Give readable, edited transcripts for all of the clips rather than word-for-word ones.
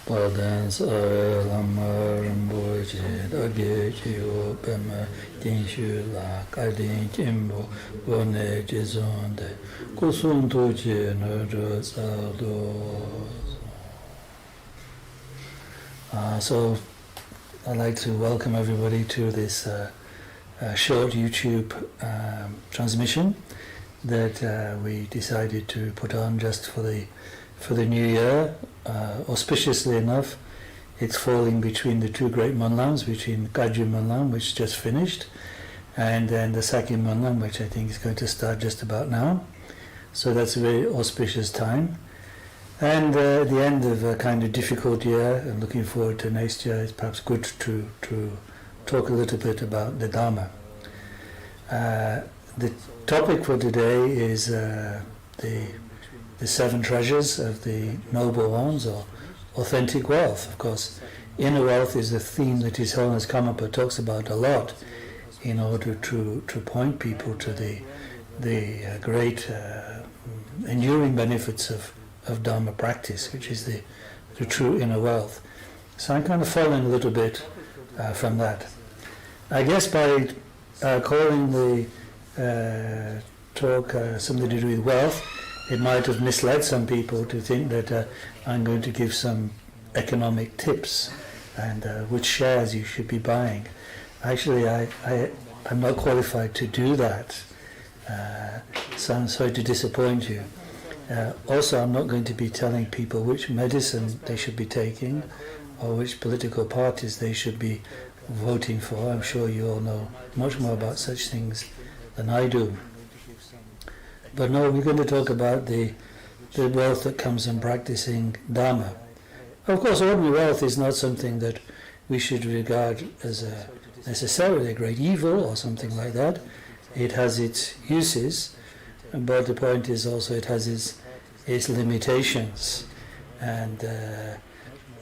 Padans Lama Ramboji Dagi Chiyo Pema Tinshu La Kadin Chimbo Bone Jizonde Kusum Tuji Nurjo Sado. So I'd like to welcome everybody to this short YouTube transmission that we decided to put on just for the new year. Auspiciously enough, it's falling between the two great Monlams, between Kaju Monlam, which just finished, and then the second Monlam, which I think is going to start just about now. So that's a very auspicious time. And at the end of a kind of difficult year, and looking forward to next year, it's perhaps good to talk a little bit about the Dharma. The topic for today is the 7 treasures of the noble ones, or authentic wealth. Of course, inner wealth is a theme that His Holiness Karmapa talks about a lot in order to point people to the great enduring benefits of Dharma practice, which is the true inner wealth. So I'm kind of following a little bit from that. I guess by calling the talk something to do with wealth, it might have misled some people to think that I'm going to give some economic tips and which shares you should be buying. Actually, I'm not qualified to do that, so I'm sorry to disappoint you. Also, I'm not going to be telling people which medicine they should be taking or which political parties they should be voting for. I'm sure you all know much more about such things than I do. But no, we're going to talk about the wealth that comes from practicing Dharma. Of course, ordinary wealth is not something that we should regard as necessarily a great evil or something like that. It has its uses, but the point is also it has its limitations. And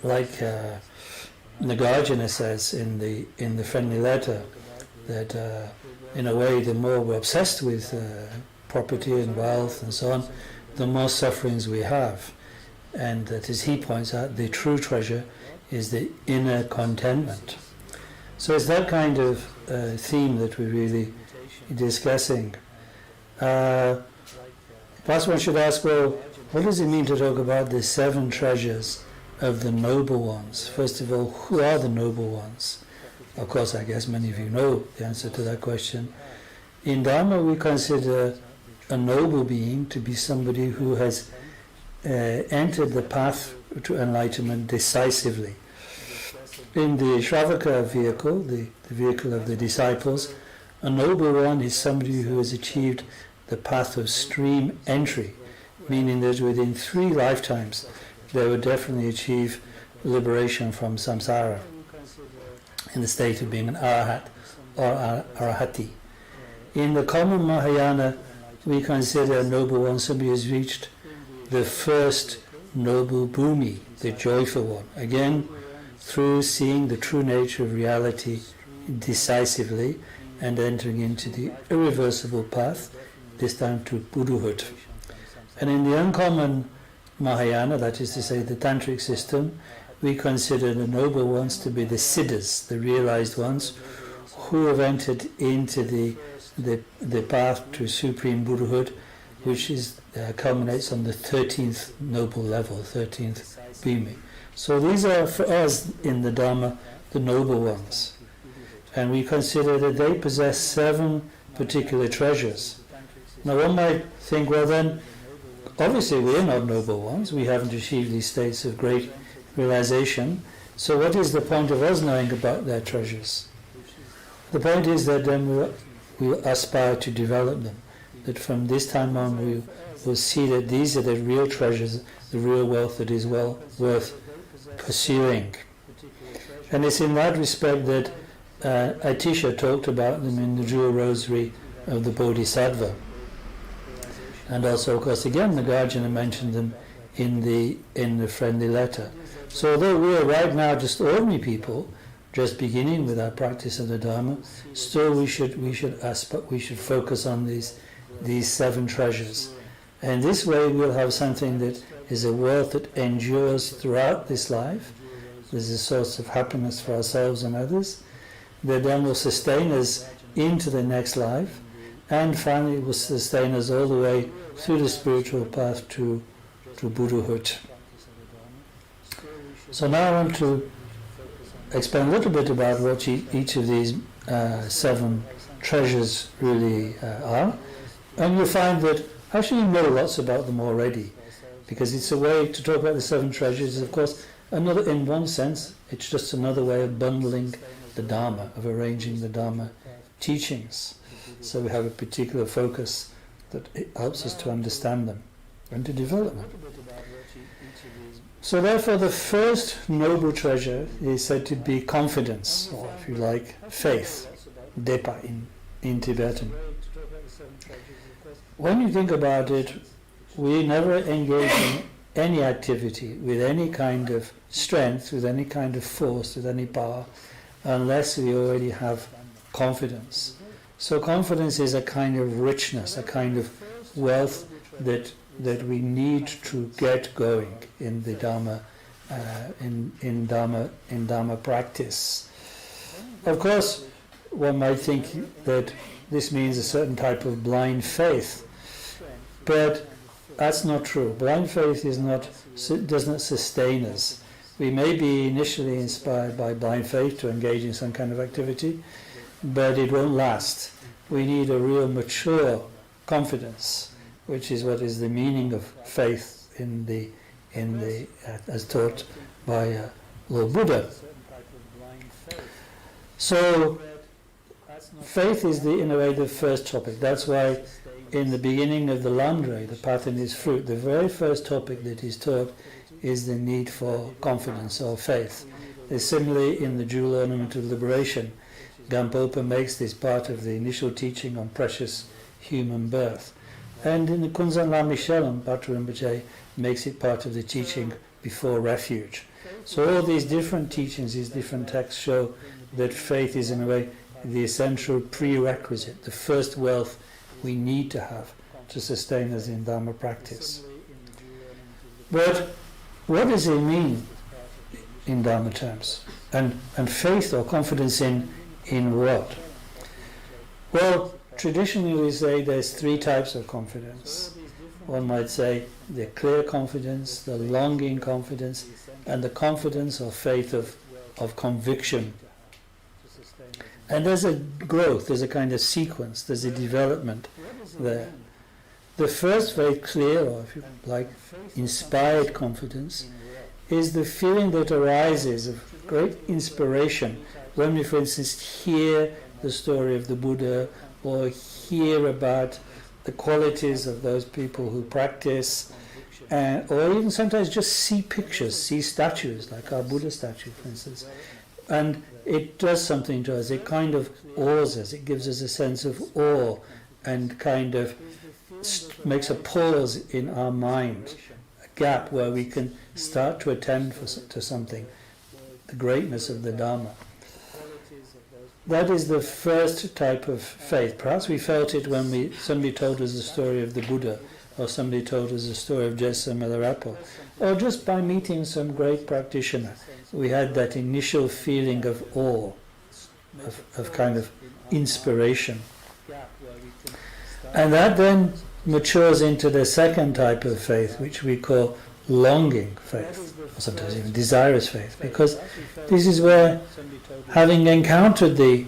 like Nagarjuna says in the friendly letter, that in a way the more we're obsessed with property and wealth and so on, the more sufferings we have. And that, as he points out, the true treasure is the inner contentment. So it's that kind of theme that we're really discussing. Perhaps one should ask, well, what does it mean to talk about the 7 treasures of the noble ones? First of all, who are the noble ones? Of course, I guess many of you know the answer to that question. In Dharma, we consider a noble being to be somebody who has entered the path to enlightenment decisively. In the Shravaka vehicle, the vehicle of the disciples, a noble one is somebody who has achieved the path of stream entry, meaning that within 3 lifetimes they would definitely achieve liberation from samsara in the state of being an arahat or arahati. In the common Mahayana, we consider a noble one somebody who has reached the first noble bhumi, the joyful one, again through seeing the true nature of reality decisively and entering into the irreversible path, this time to Buddhahood. And in the uncommon Mahayana, that is to say the Tantric system, we consider the noble ones to be the siddhas, the realized ones, who have entered into the path to supreme Buddhahood, which is culminates on the 13th noble level, 13th bhumi. So these are for us in the Dharma the noble ones. And we consider that they possess 7 particular treasures. Now one might think, well then, obviously we're not noble ones, we haven't achieved these states of great realization, so what is the point of us knowing about their treasures? The point is that then we aspire to develop them, that from this time on we will see that these are the real treasures, the real wealth that is well worth pursuing. And it's in that respect that Atisha talked about them in the Jewel Rosary of the Bodhisattva. And also, of course, again, Nagarjuna mentioned them in the friendly letter. So although we are right now just ordinary people, just beginning with our practice of the Dharma, still we should focus on these 7 treasures. And this way we'll have something that is a wealth that endures throughout this life. There's a source of happiness for ourselves and others, that then will sustain us into the next life, and finally will sustain us all the way through the spiritual path to Buddhahood. So now I want to explain a little bit about what each of these 7 treasures really are, and you'll find that actually you know lots about them already, because it's a way to talk about the 7 treasures. Of course, another, in one sense, it's just another way of bundling the Dharma, of arranging the Dharma teachings. So we have a particular focus that it helps us to understand them and to develop them. So therefore the first noble treasure is said to be confidence, or if you like, faith, depa in Tibetan. When you think about it, we never engage in any activity with any kind of strength, with any kind of force, with any power, unless we already have confidence. So confidence is a kind of richness, a kind of wealth that we need to get going in the Dharma, in Dharma practice. Of course, one might think that this means a certain type of blind faith, but that's not true. Blind faith does not sustain us. We may be initially inspired by blind faith to engage in some kind of activity, but it won't last. We need a real mature confidence, which is what is the meaning of faith in the as taught by Lord Buddha. So faith is in a way the first topic. That's why in the beginning of the Landre, the path and its fruit, the very first topic that is taught is the need for confidence or faith. Similarly, in the Jewel Ornament of Liberation, Gampopa makes this part of the initial teaching on precious human birth. And in the Kunzan La Michelam, Patra Rinpoche makes it part of the teaching before refuge. So all these different teachings, these different texts show that faith is in a way the essential prerequisite, the first wealth we need to have to sustain us in Dharma practice. But what does it mean in Dharma terms? And faith or confidence in what? Well, traditionally we say there's 3 types of confidence. One might say the clear confidence, the longing confidence, and the confidence or faith of conviction. And there's a growth, there's a kind of sequence, there's a development there. The first very clear, or if you like, inspired confidence, is the feeling that arises of great inspiration when we, for instance, hear the story of the Buddha, or hear about the qualities of those people who practice, or even sometimes just see pictures, see statues, like our Buddha statue, for instance. And it does something to us. It kind of awes us. It gives us a sense of awe and kind of makes a pause in our mind, a gap where we can start to attend to something, the greatness of the Dharma. That is the first type of faith. Perhaps we felt it when somebody told us the story of the Buddha, or somebody told us the story of Jessa Milarepa, or just by meeting some great practitioner. We had that initial feeling of awe, of kind of inspiration. And that then matures into the second type of faith, which we call longing faith, or sometimes even desirous faith, because this is where, having encountered the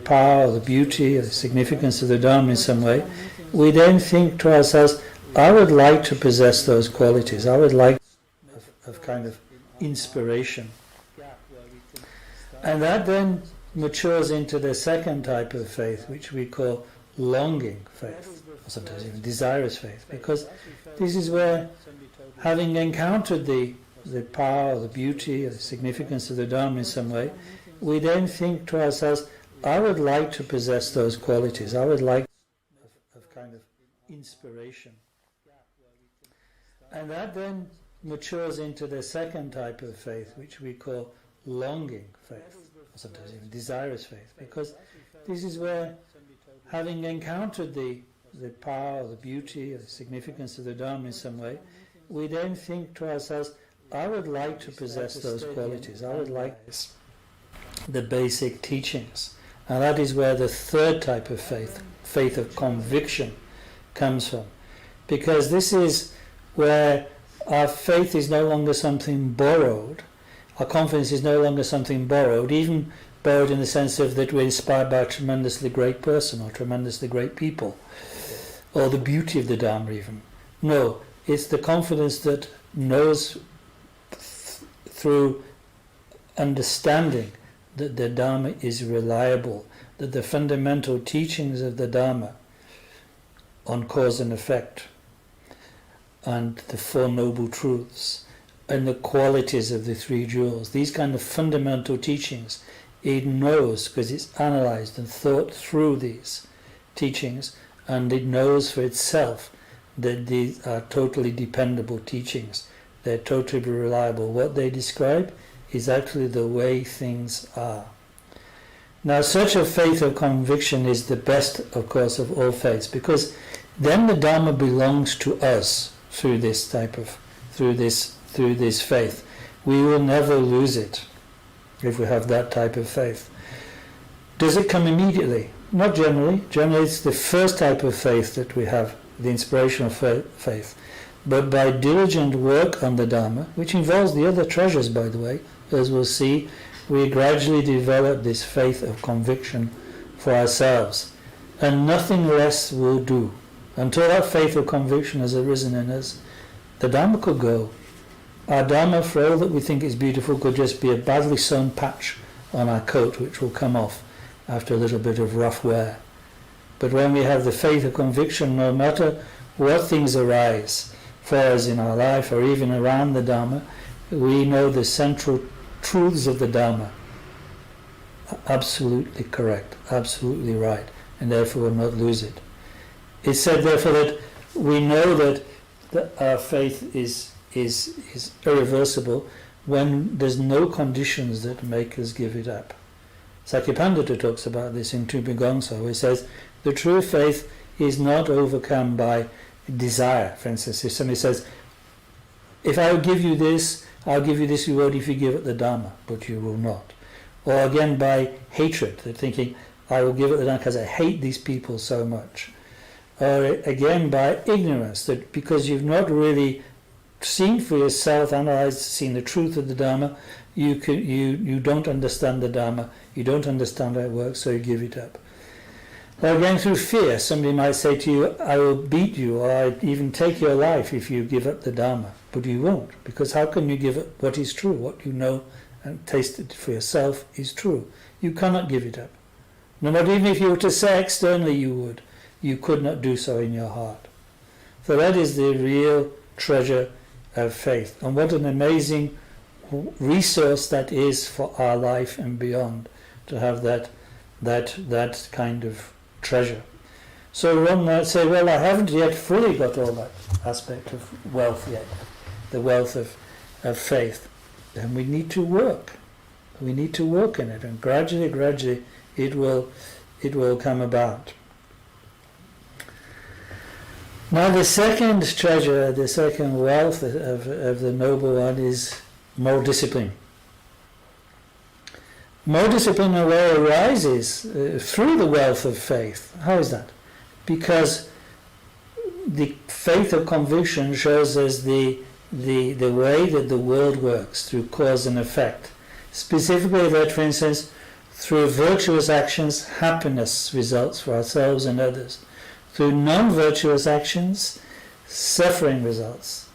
power, the beauty, the significance of the Dharma in some way, we then think to ourselves, I would like to possess those qualities. I would like of kind of inspiration. And that then matures into the second type of faith, which we call longing faith, or sometimes even desirous faith, because this is where, having encountered the power, the beauty, the significance of the Dharma in some way, we then think to ourselves, I would like to possess those qualities. I would like of kind of inspiration. And that then matures into the second type of faith, which we call longing faith, or sometimes even desirous faith, because this is where, having encountered the power, the beauty, the significance of the Dharma in some way, we then think to ourselves, I would like to possess those qualities. I would like the basic teachings. And that is where the third type of faith, faith of conviction, comes from. Because this is where our faith is no longer something borrowed. Our confidence is no longer something borrowed, even borrowed in the sense of that we're inspired by a tremendously great person or tremendously great people, or the beauty of the Dharma even. No, it's the confidence that knows through understanding that the Dharma is reliable, that the fundamental teachings of the Dharma on cause and effect, and the Four Noble Truths, and the qualities of the Three Jewels, these kind of fundamental teachings, it knows because it's analyzed and thought through these teachings, and it knows for itself that these are totally dependable teachings. They're totally reliable. What they describe is actually the way things are. Now, such a faith of conviction is the best, of course, of all faiths, because then the Dharma belongs to us through this faith. We will never lose it if we have that type of faith. Does it come immediately? Not generally. Generally, it's the first type of faith that we have, the inspirational faith. But by diligent work on the Dharma, which involves the other treasures, by the way, as we'll see, we gradually develop this faith of conviction for ourselves. And nothing less will do. Until that faith of conviction has arisen in us, the Dharma could go. Our Dharma, for all that we think is beautiful, could just be a badly sewn patch on our coat, which will come off after a little bit of rough wear. But when we have the faith of conviction, no matter what things arise for us in our life or even around the Dharma, we know the central truths of the Dharma are absolutely correct, absolutely right, and therefore will not lose it. It's said therefore that we know that our faith is irreversible when there's no conditions that make us give it up. Sakyapandita talks about this in Tupigongso, where he says the true faith is not overcome by desire. For instance, if somebody says, if I will give you this, I'll give you this reward if you give it the Dharma, but you will not. Or again by hatred, they're thinking, I will give it the Dharma because I hate these people so much. Or again by ignorance, that because you've not really seen for yourself, analyzed, seen the truth of the Dharma, you don't understand the Dharma, you don't understand how it works, so you give it up. Or again through fear, somebody might say to you, I will beat you, or I even take your life if you give up the Dharma. But you won't, because how can you give up what is true, what you know and tasted for yourself is true? You cannot give it up. No matter even if you were to say externally you would, you could not do so in your heart. So that is the real treasure of faith. And what an amazing resource that is for our life and beyond, to have that kind of treasure. So one might say, well, I haven't yet fully got all that aspect of wealth yet, the wealth of faith. Then we need to work. We need to work in it, and gradually it will come about. Now the second treasure, the second wealth of the Noble One is moral discipline. Moral discipline in a way arises through the wealth of faith. How is that? Because the faith of conviction shows us the way that the world works through cause and effect. Specifically that, for instance, through virtuous actions, happiness results for ourselves and others. Through non-virtuous actions, suffering results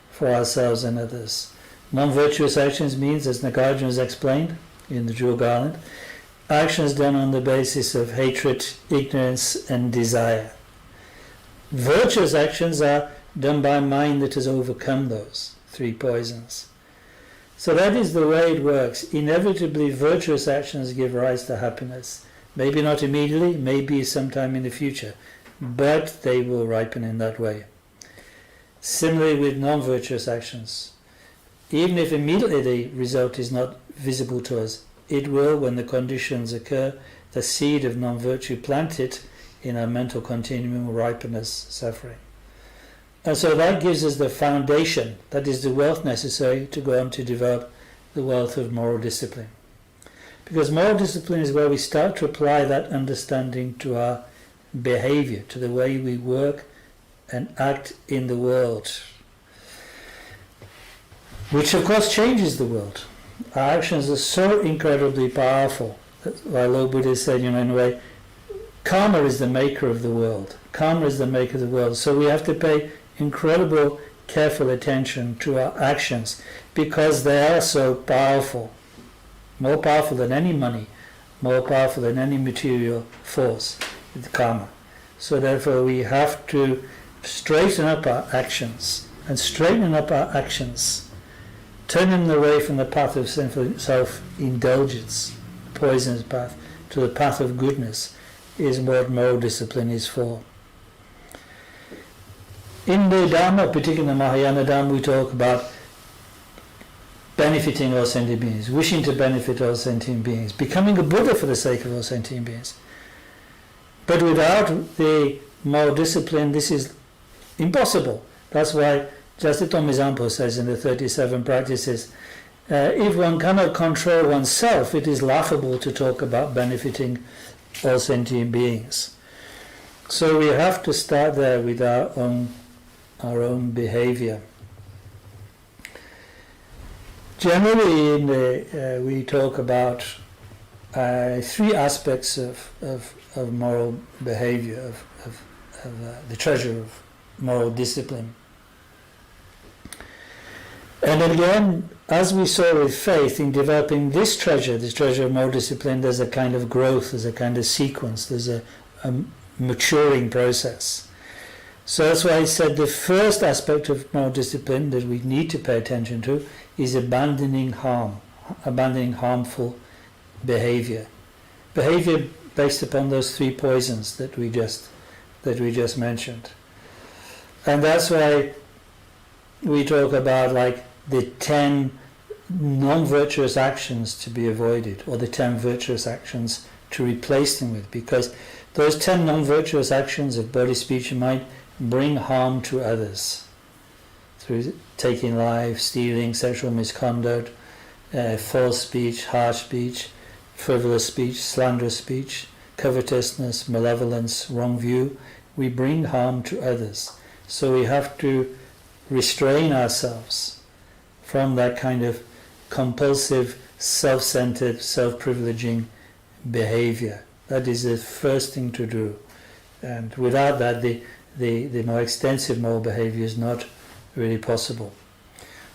for ourselves and others. Non-virtuous actions means, as Nagarjuna has explained in the Jewel Garland, actions done on the basis of hatred, ignorance and desire. Virtuous actions are done by a mind that has overcome those three poisons. So that is the way it works. Inevitably, virtuous actions give rise to happiness. Maybe not immediately, maybe sometime in the future, but they will ripen in that way. Similarly with non-virtuous actions. Even if immediately the result is not visible to us, it will, when the conditions occur, the seed of non-virtue planted in our mental continuum will ripen as suffering. And so that gives us the foundation, that is the wealth necessary to go on to develop the wealth of moral discipline. Because moral discipline is where we start to apply that understanding to our behavior, to the way we work and act in the world, which of course changes the world. Our actions are so incredibly powerful. That's why Lord Buddha said, in a way, karma is the maker of the world. Karma is the maker of the world. So we have to pay incredible, careful attention to our actions because they are so powerful. More powerful than any money, more powerful than any material force, the karma. So therefore we have to straighten up our actions, and straightening up our actions, turning them away from the path of sinful self-indulgence, poisonous path, to the path of goodness, is what moral discipline is for. In the Dharma, particularly the Mahayana Dharma, we talk about benefiting all sentient beings, wishing to benefit all sentient beings, becoming a Buddha for the sake of all sentient beings. But without the moral discipline, this is impossible. That's why Jasitong Mizampo says in the 37 practices, if one cannot control oneself, it is laughable to talk about benefiting all sentient beings. So we have to start there with our own behavior. Generally, we talk about three aspects of moral behavior, of the treasure of moral discipline. And again, as we saw with faith, in developing this treasure of moral discipline, there's a kind of growth, there's a kind of sequence, there's a maturing process. So that's why I said the first aspect of moral discipline that we need to pay attention to is abandoning harmful behavior. Behavior based upon those three poisons that we just mentioned. And that's why we talk about like the 10 non-virtuous actions to be avoided, or the 10 virtuous actions to replace them with, because those 10 non-virtuous actions of body, speech and mind bring harm to others through taking life, stealing, sexual misconduct, false speech, harsh speech, frivolous speech, slanderous speech, covetousness, malevolence, wrong view. We bring harm to others. So we have to restrain ourselves from that kind of compulsive, self-centered, self-privileging behavior. That is the first thing to do. And without that, the more extensive moral behavior is not really possible.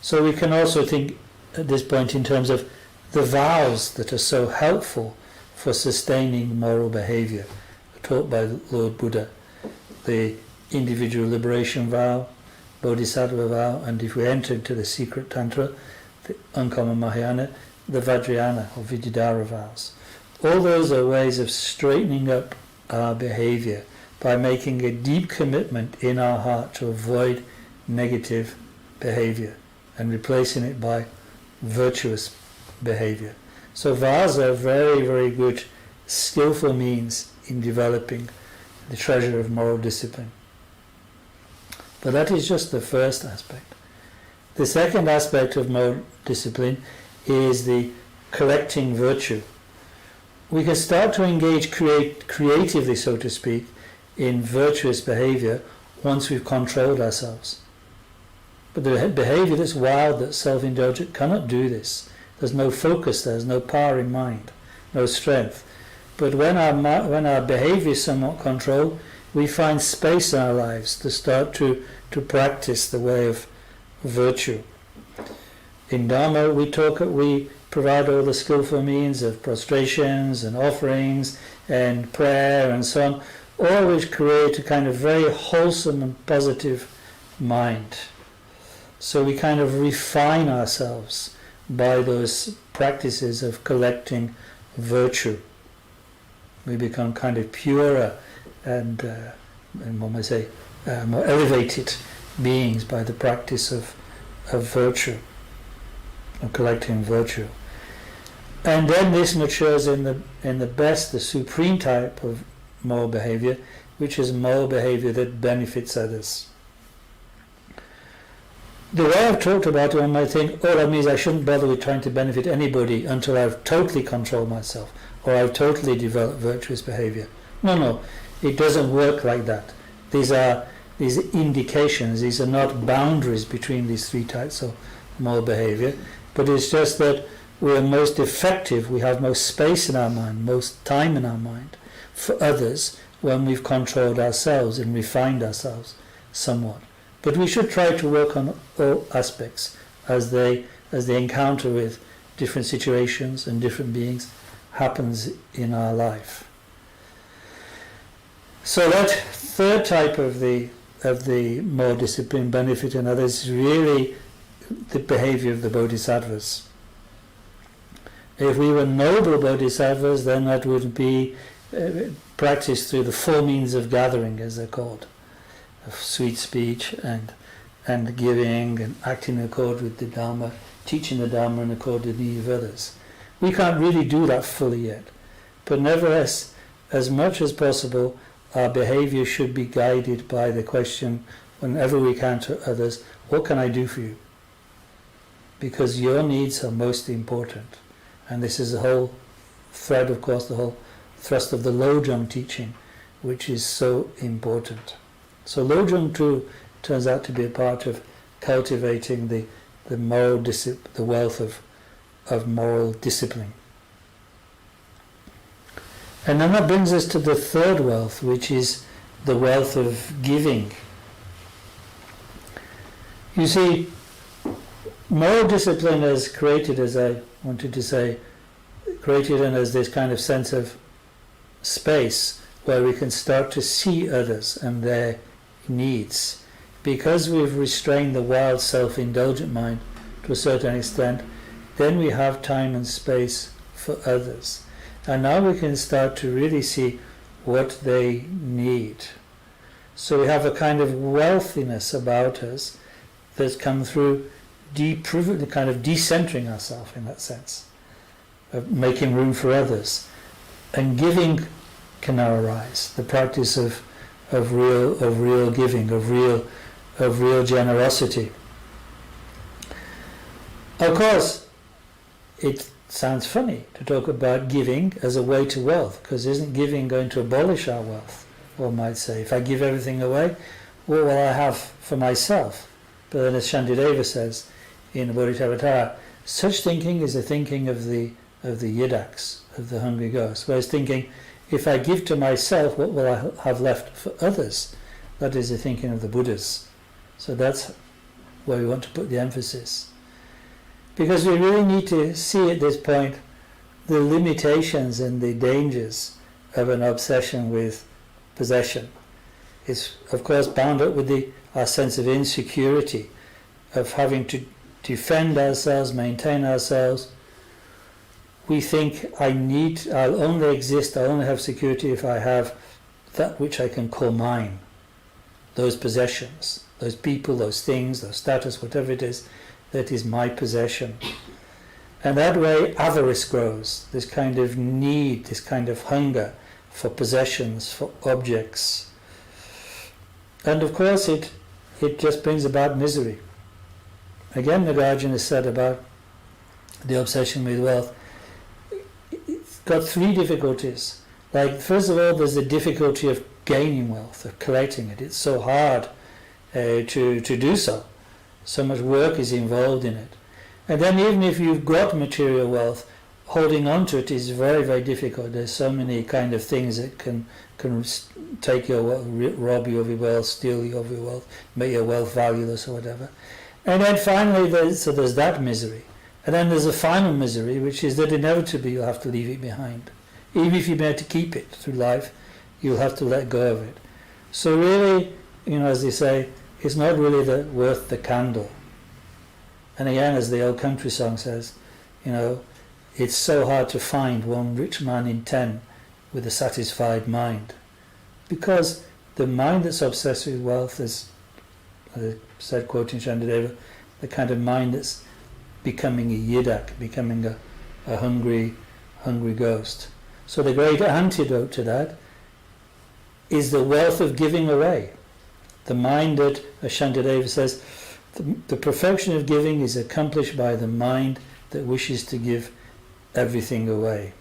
So we can also think at this point in terms of the vows that are so helpful for sustaining moral behavior, taught by Lord Buddha. The individual liberation vow, Bodhisattva vow, and if we enter into the secret Tantra, the uncommon Mahayana, the Vajrayana or Vidyadhara vows. All those are ways of straightening up our behavior by making a deep commitment in our heart to avoid negative behavior and replacing it by virtuous behavior. So vows are very, very good, skillful means in developing the treasure of moral discipline. But that is just the first aspect. The second aspect of moral discipline is the collecting virtue. We can start to engage creatively, so to speak, in virtuous behavior once we've controlled ourselves. But the behavior that's wild, that's self-indulgent, cannot do this. There's no focus, there's no power in mind, no strength. But when our behavior is somewhat controlled, we find space in our lives to start to practice the way of virtue. In Dharma, we provide all the skillful means of prostrations and offerings and prayer and so on, all which create a kind of very wholesome and positive mind. So we kind of refine ourselves by those practices of collecting virtue. We become kind of purer and one might say more elevated beings by the practice of virtue, of collecting virtue. And then this matures in the best, the supreme type of moral behavior, which is moral behavior that benefits others. The way I've talked about it, one might think, oh, that means I shouldn't bother with trying to benefit anybody until I've totally controlled myself, or I've totally developed virtuous behavior. No, it doesn't work like that. These are indications, these are not boundaries between these three types of moral behavior, but it's just that we're most effective, we have most space in our mind, most time in our mind for others when we've controlled ourselves and refined ourselves somewhat. But we should try to work on all aspects as they encounter with different situations and different beings happens in our life. So that third type of the more disciplined benefit in others is really the behavior of the bodhisattvas. If we were noble bodhisattvas, then that would be practiced through the four means of gathering, as they're called, of sweet speech and giving and acting in accord with the Dharma, teaching the Dharma in accord with the need of others. We can't really do that fully yet, but nevertheless, as much as possible, our behavior should be guided by the question, whenever we encounter others, what can I do for you? Because your needs are most important. And this is the whole thread, of course, the whole thrust of the Lojong teaching, which is so important. So Lojong too turns out to be a part of cultivating the moral the wealth of moral discipline. And then that brings us to the third wealth, which is the wealth of giving. You see, moral discipline has created, as I wanted to say, created in us this kind of sense of space where we can start to see others and their needs. Because we've restrained the wild self-indulgent mind to a certain extent, then we have time and space for others. And now we can start to really see what they need. So we have a kind of wealthiness about us that's come through the kind of decentering ourselves in that sense, of making room for others. And giving can now arise, the practice of real giving, of real generosity. Of course, it sounds funny to talk about giving as a way to wealth, because isn't giving going to abolish our wealth? One might say, if I give everything away, what will I have for myself? But then, as Shantideva says in the Bodhisattva, such thinking is the thinking of the yidaks, of the hungry ghost. Whereas thinking, if I give to myself, what will I have left for others? That is the thinking of the Buddhas. So that's where we want to put the emphasis. Because we really need to see at this point the limitations and the dangers of an obsession with possession. It's of course bound up with our sense of insecurity, of having to defend ourselves, maintain ourselves. We think I'll only exist, I'll only have security if I have that which I can call mine. Those possessions, those people, those things, those status, whatever it is, that is my possession. And that way avarice grows, this kind of need, this kind of hunger for possessions, for objects. And of course it just brings about misery. Again, Nagarjuna has said about the obsession with wealth, it's got three difficulties. Like, first of all, there's the difficulty of gaining wealth, of collecting it. It's so hard to do so. So much work is involved in it. And then even if you've got material wealth, holding on to it is very, very difficult. There's so many kind of things that can take your wealth, rob you of your wealth, steal you of your wealth, make your wealth valueless or whatever. And then finally, there's that misery. And then there's a final misery, which is that inevitably you'll have to leave it behind. Even if you've been able to keep it through life, you'll have to let go of it. So really, as they say, it's not really worth the candle. And again, as the old country song says, it's so hard to find one rich man in 10 with a satisfied mind. Because the mind that's obsessed with wealth is, as I said, quoting Shantideva, the kind of mind that's becoming a yidak, becoming a hungry ghost. So the great antidote to that is the wealth of giving away. The mind that, as Shantideva says, The perfection of giving is accomplished by the mind that wishes to give everything away.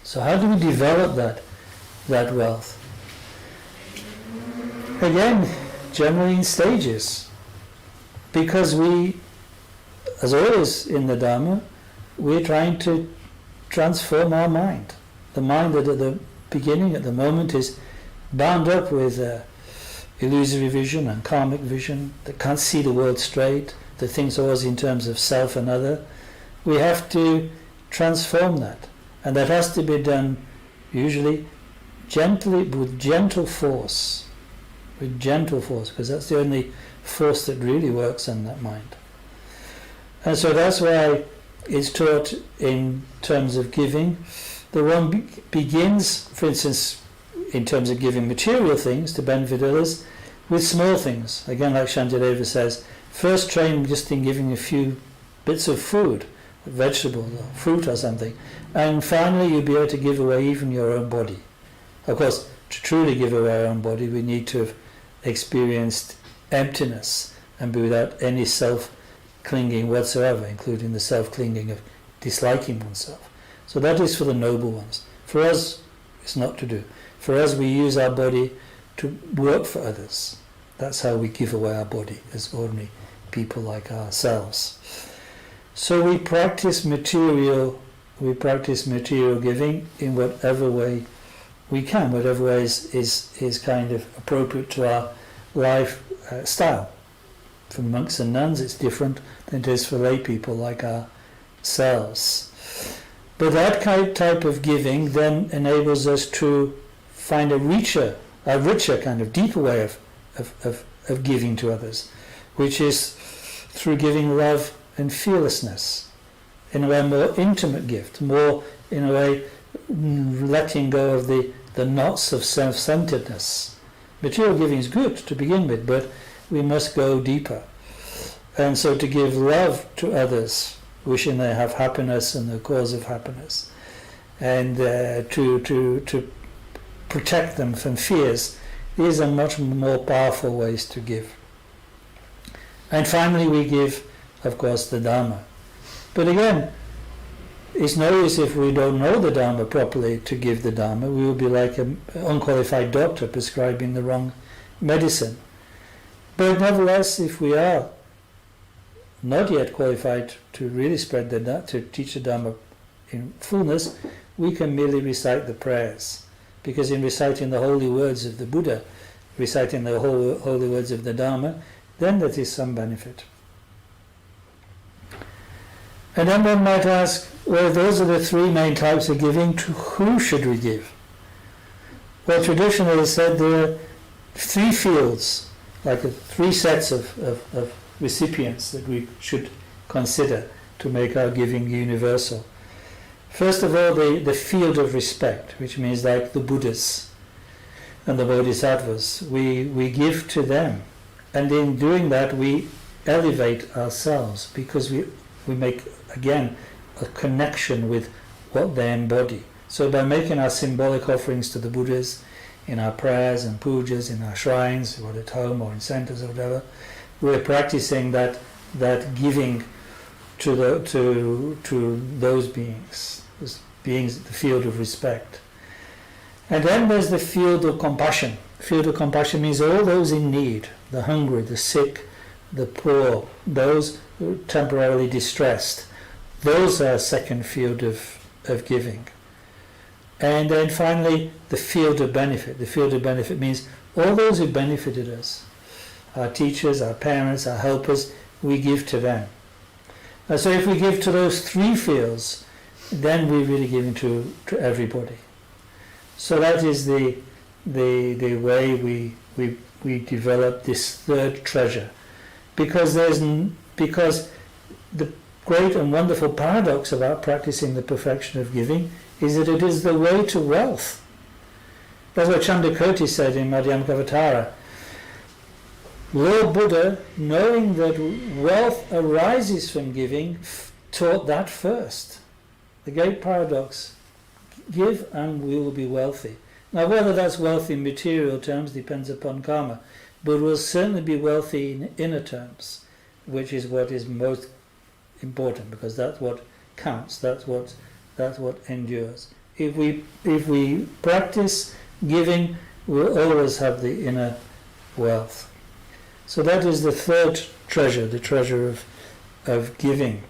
So how do we develop that wealth? Again, generally in stages. Because we, as always in the Dharma, we're trying to transform our mind. The mind that at the beginning, at the moment, is bound up with illusory vision and karmic vision, that can't see the world straight, that thinks always in terms of self and other. We have to transform that. And that has to be done usually gently, with gentle force. With gentle force, because that's the only force that really works on that mind. And so that's why it's taught in terms of giving. The one begins, for instance, in terms of giving material things to benefit others, with small things. Again, like Shantideva says, first train just in giving a few bits of food, vegetables or fruit or something, and finally you'll be able to give away even your own body. Of course, to truly give away our own body, we need to have experienced emptiness and be without any self-clinging whatsoever, including the self-clinging of disliking oneself. So that is for the noble ones. For us, it's not to do. For us, we use our body to work for others. That's how we give away our body as ordinary people like ourselves. So we practice material giving in whatever way we can, whatever way is kind of appropriate to our life style. For monks and nuns it's different than it is for lay people like ourselves. But that type of giving then enables us to find a richer kind of deeper way of giving to others, which is through giving love and fearlessness, in a way more intimate gift, more in a way letting go of the knots of self-centeredness. Material giving is good to begin with, but we must go deeper. And so to give love to others, wishing they have happiness and the cause of happiness, and to protect them from fears, these are much more powerful ways to give. And finally we give, of course, the Dharma. But again, it's no use if we don't know the Dharma properly to give the Dharma. We will be like an unqualified doctor prescribing the wrong medicine. But nevertheless, if we are not yet qualified to really spread to teach the Dharma in fullness, we can merely recite the prayers. Because in reciting the holy words of the Buddha, reciting the holy words of the Dharma, then that is some benefit. And then one might ask, well, those are the three main types of giving. To who should we give? Well, traditionally it's said there are three fields, like three sets of recipients that we should consider to make our giving universal. First of all, the field of respect, which means like the Buddhas and the Bodhisattvas. We give to them, and in doing that we elevate ourselves, because we make, again, a connection with what they embody. So by making our symbolic offerings to the Buddhas in our prayers and pujas, in our shrines, or at home or in centers or whatever, we're practicing that giving to those beings, the field of respect. And then there's the field of compassion. The field of compassion means all those in need, the hungry, the sick, the poor, those who are temporarily distressed. Those are a second field of giving. And then finally, the field of benefit. The field of benefit means all those who benefited us. Our teachers, our parents, our helpers, we give to them. And so if we give to those three fields, then we're really giving to everybody. So that is the way we develop this third treasure. Because the great and wonderful paradox about practicing the perfection of giving is that it is the way to wealth. That's what Chandrakoti said in Madhyamakavatara. Lord Buddha, knowing that wealth arises from giving, taught that first. The great paradox, give and we will be wealthy. Now whether that's wealth in material terms depends upon karma, but will certainly be wealthy in inner terms, which is what is most important, because that's what counts, that's what endures. If we practice giving, we'll always have the inner wealth. So that is the third treasure, the treasure of giving.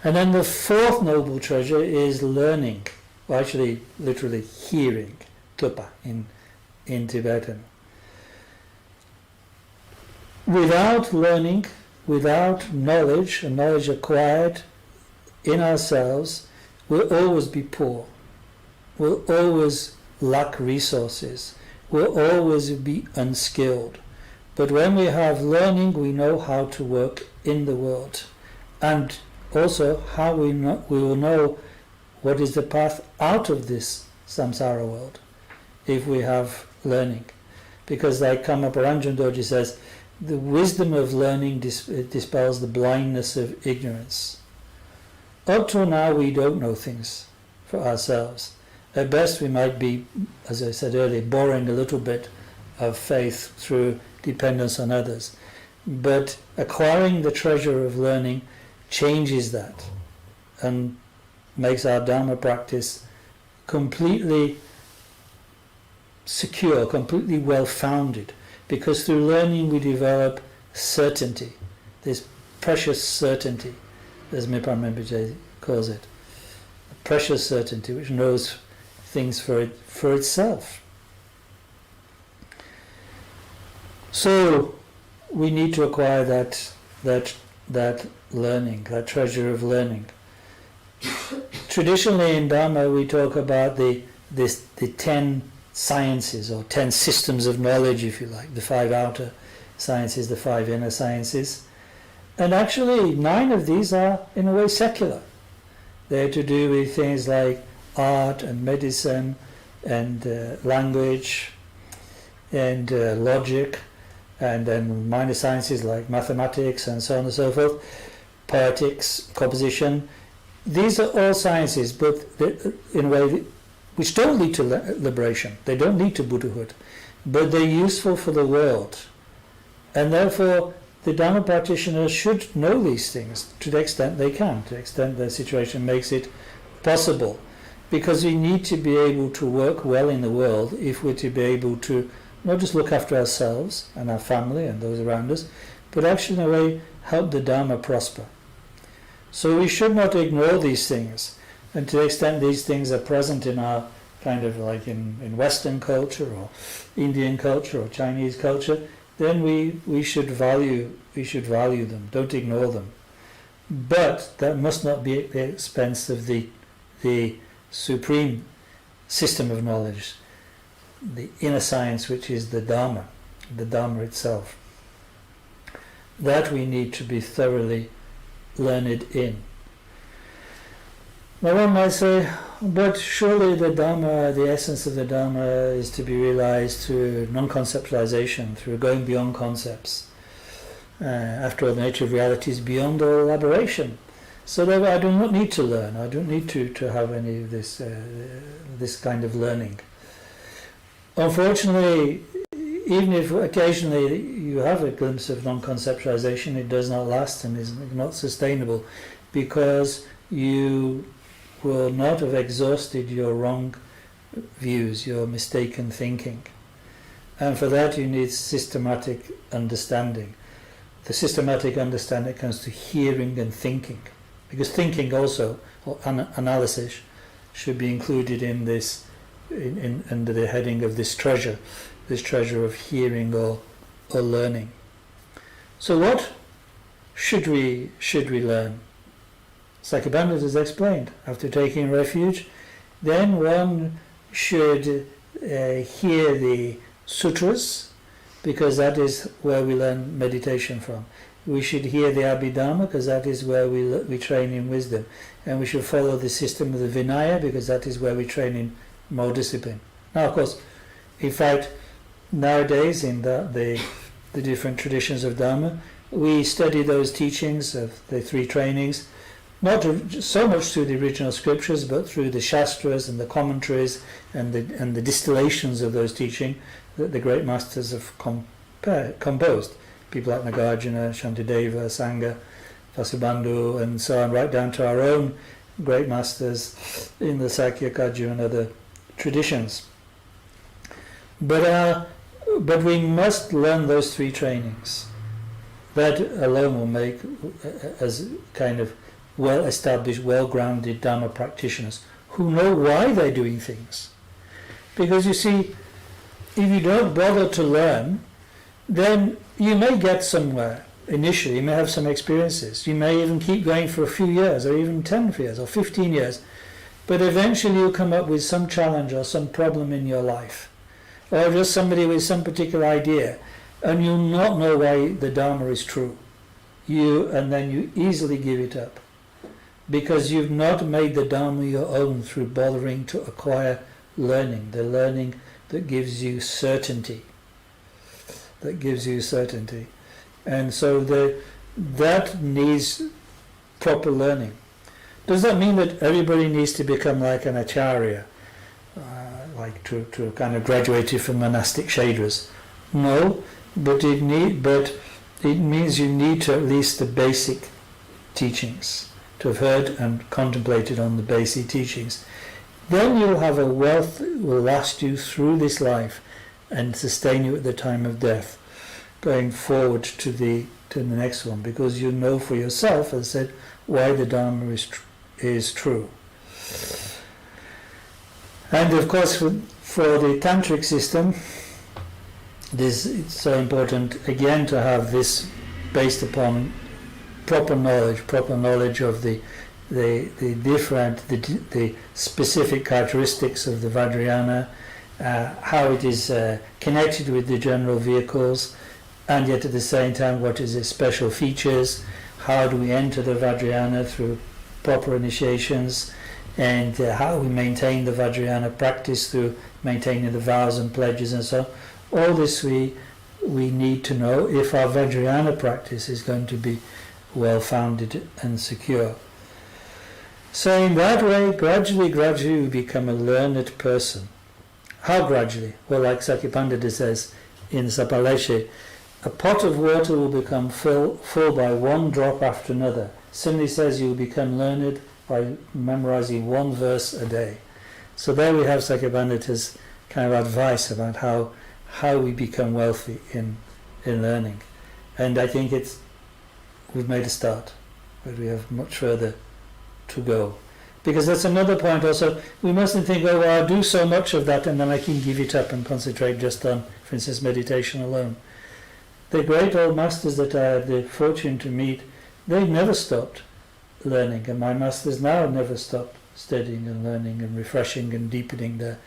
And then the fourth noble treasure is learning, or actually literally hearing, tupa in Tibetan. Without learning, without knowledge, and knowledge acquired in ourselves, we'll always be poor. We'll always lack resources. We'll always be unskilled. But when we have learning, we know how to work in the world. And also how we will know what is the path out of this samsara world if we have learning. Because like Kamaparanjan Doji says, the wisdom of learning dispels the blindness of ignorance. Up till now we don't know things for ourselves. At best we might be, as I said earlier, borrowing a little bit of faith through dependence on others. But acquiring the treasure of learning changes that and makes our Dharma practice completely secure, completely well-founded, because through learning we develop certainty, this precious certainty, as Mipan Rinpoche calls it, a precious certainty which knows things for itself. So we need to acquire that learning, that treasure of learning. Traditionally in Dharma we talk about the 10 sciences, or 10 systems of knowledge, if you like, the 5 outer sciences, the 5 inner sciences. And actually 9 of these are in a way secular. They're to do with things like art and medicine and language and logic, and then minor sciences like mathematics and so on and so forth, poetics, composition. These are all sciences, but in a way which don't lead to liberation. They don't lead to Buddhahood, but they're useful for the world. And therefore the Dharma practitioners should know these things to the extent they can, to the extent their situation makes it possible. Because we need to be able to work well in the world if we're to be able to not just look after ourselves and our family and those around us, but actually in a way help the Dharma prosper. So we should not ignore these things. And to the extent these things are present in our kind of like in Western culture or Indian culture or Chinese culture, then we should value them. Don't ignore them. But that must not be at the expense of the supreme system of knowledge, the inner science, which is the Dharma itself. That we need to be thoroughly learned in. Now one might say, but surely the Dharma, the essence of the Dharma, is to be realized through non-conceptualization, through going beyond concepts. After all, the nature of reality is beyond all elaboration. So therefore I do not need to learn. I don't need to have any of this kind of learning. Unfortunately, even if occasionally you have a glimpse of non-conceptualization, it does not last and is not sustainable, because you will not have exhausted your wrong views, your mistaken thinking. And for that you need systematic understanding. The systematic understanding comes to hearing and thinking, because thinking also, or analysis, should be included in this, under the heading of this treasure of hearing or learning. So what should we learn? Sakabandha has explained, after taking refuge, then one should hear the sutras, because that is where we learn meditation from. We should hear the Abhidharma, because that is where we train in wisdom. And we should follow the system of the Vinaya, because that is where we train in moral discipline. Now, of course, in fact, nowadays in the different traditions of Dharma, we study those teachings of the 3 trainings, not so much through the original scriptures, but through the shastras and the commentaries and the distillations of those teaching that the great masters have composed. People like Nagarjuna, Shantideva, Sangha, Vasubandhu, and so on, right down to our own great masters in the Sakya, Kagyu and other traditions. But we must learn those three trainings. That alone will make us kind of well-established, well-grounded Dharma practitioners who know why they're doing things. Because you see, if you don't bother to learn, then you may get somewhere initially, you may have some experiences, you may even keep going for a few years, or even 10 years, or 15 years, but eventually you'll come up with some challenge or some problem in your life, or just somebody with some particular idea, and you'll not know why the Dharma is true. And then you easily give it up, because you've not made the Dharma your own through bothering to acquire learning, the learning that gives you certainty. And so that needs proper learning. Does that mean that everybody needs to become like an acharya, like to kind of graduated from monastic shadras? No, but it means you need to at least the basic teachings, to have heard and contemplated on the basic teachings. Then you'll have a wealth that will last you through this life and sustain you at the time of death, going forward to the next one, because you know for yourself, as I said, why the Dharma is true. And of course, for the tantric system, it's so important again to have this based upon proper knowledge of the specific characteristics of the Vajrayana, how it is connected with the general vehicles, and yet at the same time what is its special features, how do we enter the Vajrayana through proper initiations, and how we maintain the Vajrayana practice through maintaining the vows and pledges and so on. All this we need to know if our Vajrayana practice is going to be well-founded and secure. So in that way, gradually we become a learned person. How gradually? Well, like Sakyapandita says in Sapaleshe, a pot of water will become full by one drop after another. Similarly says you will become learned by memorizing one verse a day. So there we have Sakyapandita's kind of advice about how we become wealthy in learning. And I think we've made a start, but we have much further to go. Because that's another point also, we mustn't think, oh well, I'll do so much of that and then I can give it up and concentrate just on, for instance, meditation alone. The great old masters that I had the fortune to meet, they never stopped learning, and my masters now have never stopped studying and learning and refreshing and deepening their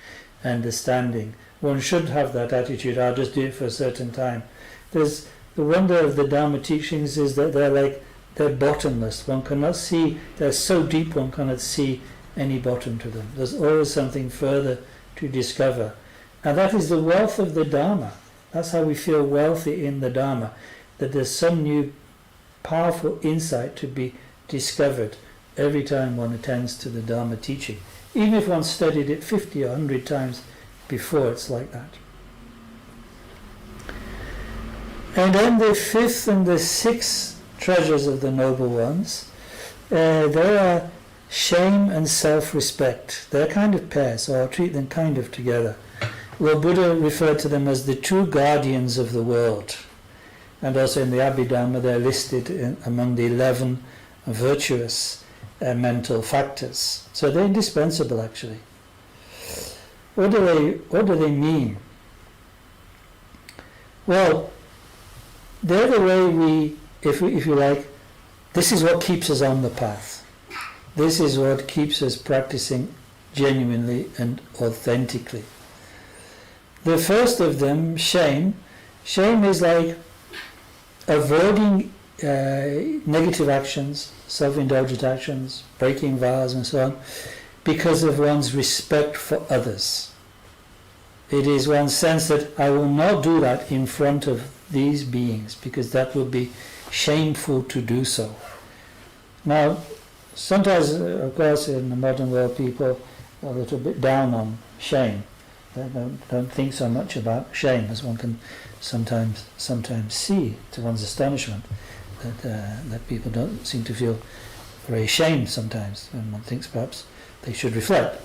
understanding. One should have that attitude, I'll just do it for a certain time. The wonder of the Dharma teachings is that they're bottomless. One cannot see, they're so deep one cannot see any bottom to them. There's always something further to discover. And that is the wealth of the Dharma. That's how we feel wealthy in the Dharma, that there's some new powerful insight to be discovered every time one attends to the Dharma teaching. Even if one studied it 50 or 100 times before, it's like that. And then the fifth and the sixth treasures of the noble ones, they are shame and self-respect. They're kind of pairs, so I'll treat them kind of together. Well, Buddha referred to them as the two guardians of the world. And also in the Abhidhamma they're listed among the 11 virtuous mental factors. So they're indispensable actually. What do they mean? Well, they're the way we, if you like, this is what keeps us on the path. This is what keeps us practicing genuinely and authentically. The first of them, shame. Shame is like avoiding negative actions, self-indulgent actions, breaking vows and so on, because of one's respect for others. It is one's sense that I will not do that in front of these beings, because that would be shameful to do so. Now, sometimes, of course, in the modern world, people are a little bit down on shame. They don't think so much about shame, as one can sometimes see, to one's astonishment, that people don't seem to feel very ashamed sometimes, and one thinks perhaps they should reflect.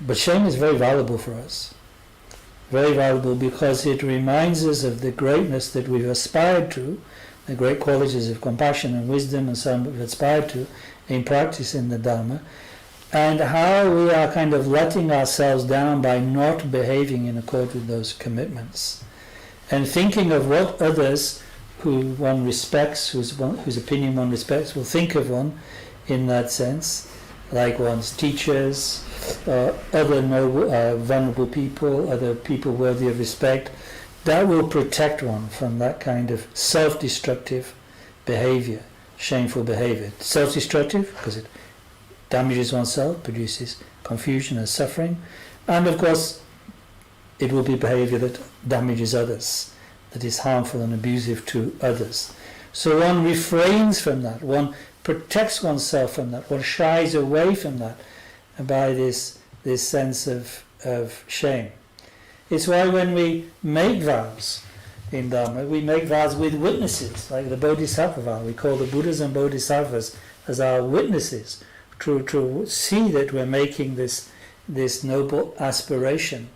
But shame is very valuable for us. Very valuable because it reminds us of the greatness that we've aspired to, the great qualities of compassion and wisdom and so on that we've aspired to in practice in the Dharma, and how we are kind of letting ourselves down by not behaving in accord with those commitments. And thinking of what others who one respects, whose opinion one respects, will think of one in that sense, like one's teachers, other noble, vulnerable people, other people worthy of respect, that will protect one from that kind of self-destructive behavior, shameful behavior. Self-destructive because it damages oneself, produces confusion and suffering, and of course it will be behavior that damages others, that is harmful and abusive to others. So one refrains from that, one protects oneself from that, one shies away from that by this sense of shame. It's why when we make vows in Dharma, we make vows with witnesses, like the Bodhisattva vow. We call the Buddhas and Bodhisattvas as our witnesses to see that we're making this noble aspiration.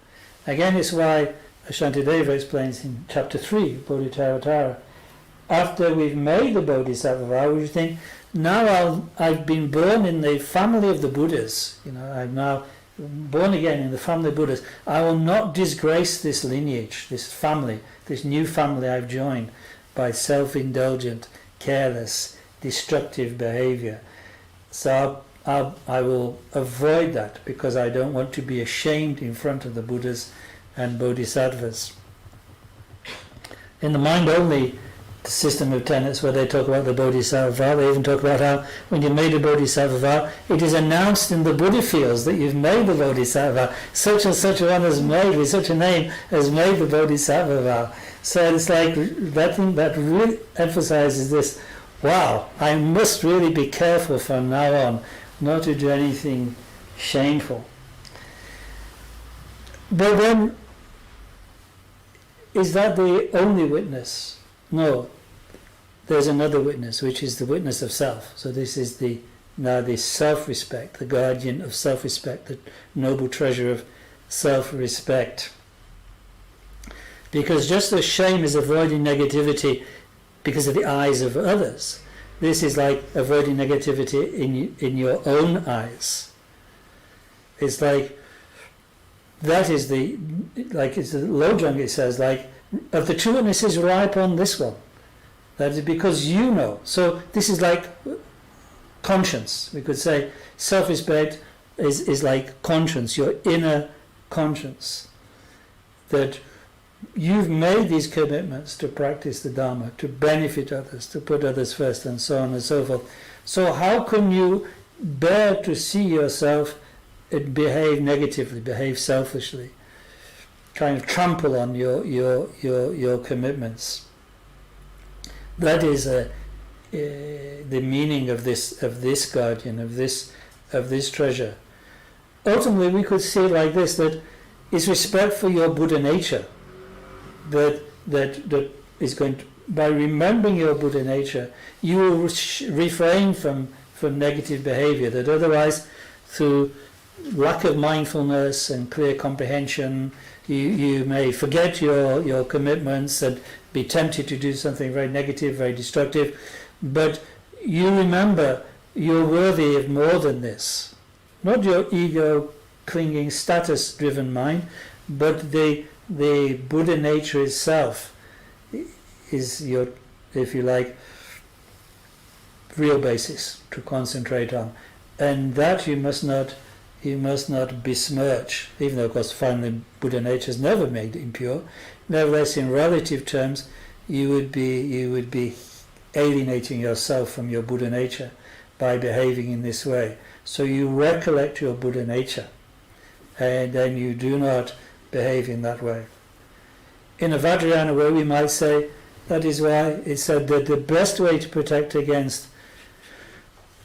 Again, it's why Shantideva explains in chapter 3, Bodhitara, after we've made the Bodhisattva vow, we think, now I've been born in the family of the Buddhas. I'm now born again in the family of Buddhas. I will not disgrace this lineage, this family, this new family I've joined by self-indulgent, careless, destructive behavior. So I will avoid that because I don't want to be ashamed in front of the Buddhas and Bodhisattvas. In the mind-only system of tenets where they talk about the Bodhisattva vow, they even talk about how when you made a Bodhisattva vow, it is announced in the Buddha fields that you've made the Bodhisattva vow. Such and such one has made, with such a name, has made the Bodhisattva vow. So it's like that thing that really emphasizes this, wow, I must really be careful from now on not to do anything shameful. But then, is that the only witness? No, there's another witness, which is the witness of self. So this is the self-respect, the guardian of self-respect, the noble treasure of self-respect. Because just as shame is avoiding negativity because of the eyes of others, this is like avoiding negativity in your own eyes. It's like, that is like it's the Lojong, it says, like, of the two witnesses, rely upon this one. That is because you know. So this is like conscience. We could say self-respect is like conscience, your inner conscience. That you've made these commitments to practice the Dharma, to benefit others, to put others first, and so on and so forth. So how can you bear to see yourself behave negatively, behave selfishly, kind of trample on your commitments? That is the meaning of this guardian, of this treasure. Ultimately, we could see it like this: that it's respect for your Buddha nature. That is going to, by remembering your Buddha nature, you will refrain from negative behavior. That otherwise, through lack of mindfulness and clear comprehension, you may forget your commitments and be tempted to do something very negative, very destructive. But you remember you're worthy of more than this. Not your ego clinging, status-driven mind, but the Buddha nature itself is your, if you like, real basis to concentrate on. And that you must not besmirch, even though of course finally Buddha nature is never made impure. Nevertheless, in relative terms, you would be alienating yourself from your Buddha nature by behaving in this way. So you recollect your Buddha nature, and then you do not behave in that way. In a Vajrayana way, we might say that is why it said that the best way to protect against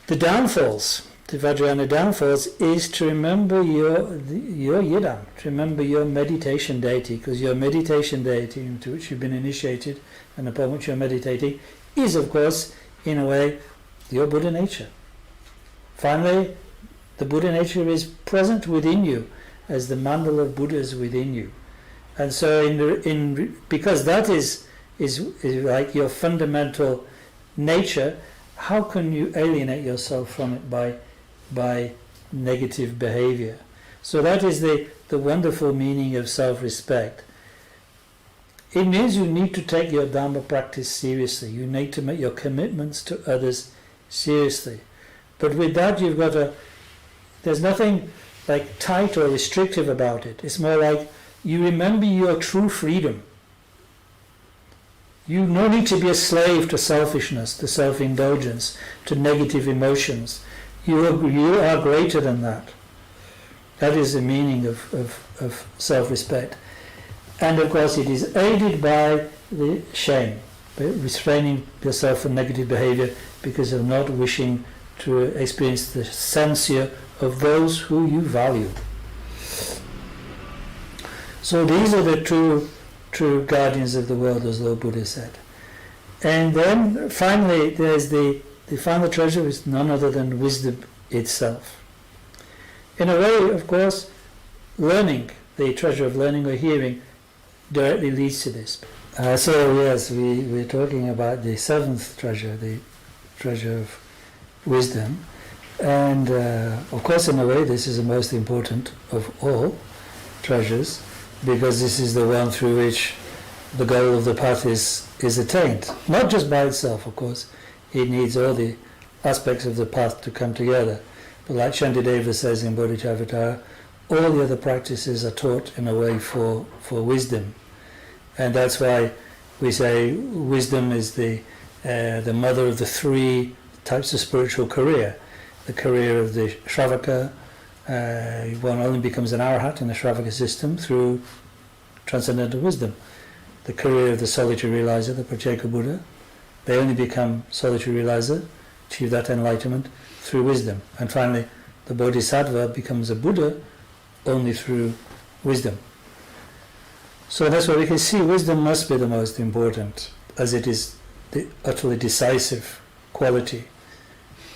The downfalls, the Vajrayana downfalls, is to remember your yidam, to remember your meditation deity, because your meditation deity into which you've been initiated and upon which you're meditating is, of course, in a way, your Buddha nature. Finally, the Buddha nature is present within you as the mandala of Buddhas within you. And so because that is like your fundamental nature, how can you alienate yourself from it by negative behavior? So that is the wonderful meaning of self-respect. It means you need to take your Dharma practice seriously. You need to make your commitments to others seriously. But with that you've got there's nothing like tight or restrictive about it. It's more like you remember your true freedom. You no need to be a slave to selfishness, to self-indulgence, to negative emotions. You are greater than that. That is the meaning of self-respect. And of course it is aided by the shame, by restraining yourself from negative behavior because of not wishing to experience the censure of those who you value. So these are the true guardians of the world, as Lord Buddha said. And then finally there's the final treasure is none other than wisdom itself. In a way, of course, learning, the treasure of learning or hearing, directly leads to this. So yes, we're talking about the seventh treasure, the treasure of wisdom. And of course, in a way, this is the most important of all treasures, because this is the one through which the goal of the path is attained. Not just by itself, of course. It needs all the aspects of the path to come together. But like Shantideva says in Bodhicharvatara, all the other practices are taught in a way for wisdom. And that's why we say wisdom is the mother of the three types of spiritual career. The career of the Shravaka, one only becomes an arahat in the Shravaka system through transcendental wisdom. The career of the solitary realizer, the Pratyeka Buddha, they only become solitary realizer, achieve that enlightenment through wisdom. And finally, the Bodhisattva becomes a Buddha only through wisdom. So that's why we can see wisdom must be the most important, as it is the utterly decisive quality.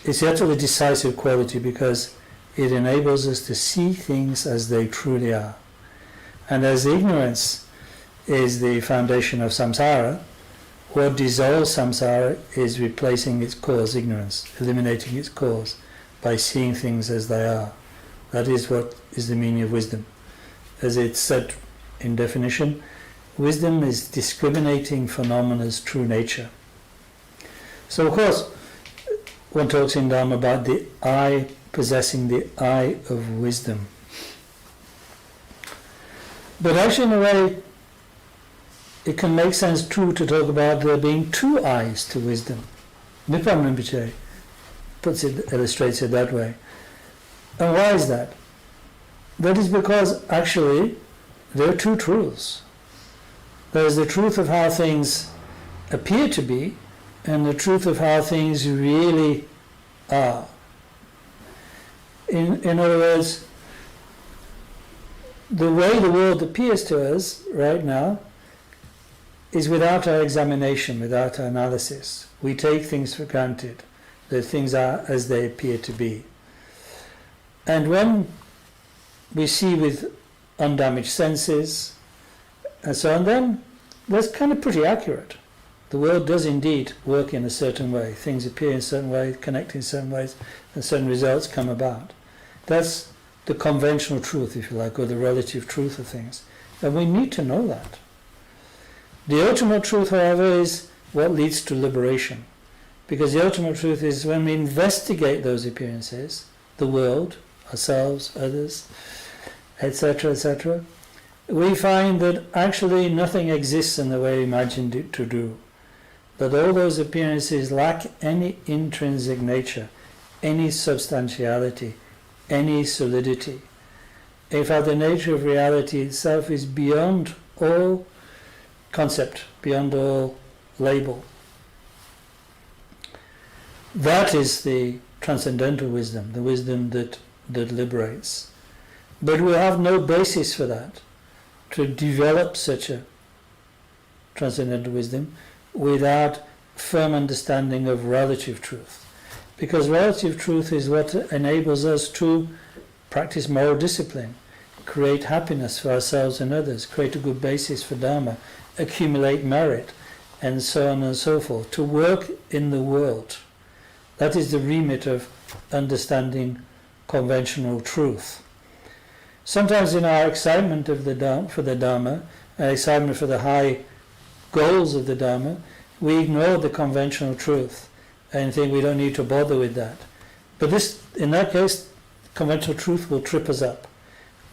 It's the utterly decisive quality because it enables us to see things as they truly are. And as ignorance is the foundation of samsara, what dissolves samsara is replacing its cause, ignorance, eliminating its cause, by seeing things as they are. That is what is the meaning of wisdom. As it's said in definition, wisdom is discriminating phenomena's true nature. So of course, one talks in Dharma about the eye, possessing the eye of wisdom. But actually in a way, it can make sense too to talk about there being two eyes to wisdom. Nippon Rinpoche illustrates it that way. And why is that? That is because actually there are two truths. There is the truth of how things appear to be, and the truth of how things really are. In other words, the way the world appears to us right now is without our examination, without our analysis. We take things for granted, that things are as they appear to be. And when we see with undamaged senses and so on, then that's kind of pretty accurate. The world does indeed work in a certain way. Things appear in a certain way, connect in certain ways, and certain results come about. That's the conventional truth, if you like, or the relative truth of things. And we need to know that. The ultimate truth, however, is what leads to liberation. Because the ultimate truth is when we investigate those appearances, the world, ourselves, others, etc., we find that actually nothing exists in the way we imagined it to do. That all those appearances lack any intrinsic nature, any substantiality, any solidity. In fact, the nature of reality itself is beyond all concept, beyond all label. That is the transcendental wisdom, the wisdom that liberates. But we have no basis for that, to develop such a transcendental wisdom without firm understanding of relative truth. Because relative truth is what enables us to practice moral discipline, create happiness for ourselves and others, create a good basis for dharma, accumulate merit, and so on and so forth, to work in the world. That is the remit of understanding conventional truth. Sometimes in our excitement of for the Dharma, excitement for the high goals of the Dharma, we ignore the conventional truth and think we don't need to bother with that. But this, in that case, conventional truth will trip us up.